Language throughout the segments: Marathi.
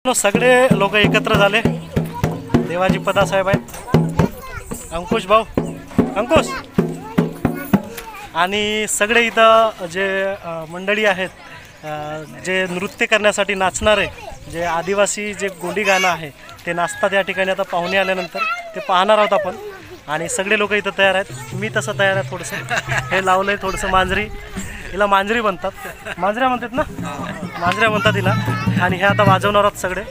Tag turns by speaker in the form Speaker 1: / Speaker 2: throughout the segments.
Speaker 1: सगळे लोक एकत्र झाले. देवाजी पदासाहेब आहेत, अंकुश भाऊ, अंकुश आणि सगळे इथं जे मंडळी आहेत, जे नृत्य करण्यासाठी नाचणारे, जे आदिवासी जे गोंडी गाणं आहे ते नाचतात या ठिकाणी. आता पाहुणे आल्यानंतर ते पाहणार आहोत आपण. आणि सगळे लोक इथं तयार आहेत. मी तसं तयार आहे थोडंसं. हे लावलंय थोडंसं मांजरी, हिला मांजरी म्हणतात, मांजऱ्या म्हणतात ना, मांजऱ्या म्हणतात हिला. आणि हे आता वाजवणार आहोत सगळे.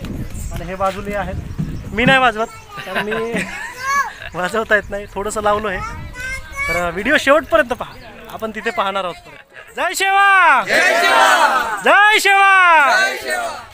Speaker 1: आणि हे बाजूला आहेत, मी नाही वाजवत कारण मी वाजवता येत नाही. थोडंसं लावलो हे. तर व्हिडिओ शेवटपर्यंत पहा, आपण तिथे पाहणार आहोत. जय शिवा, जय शिवा, जय शिवा.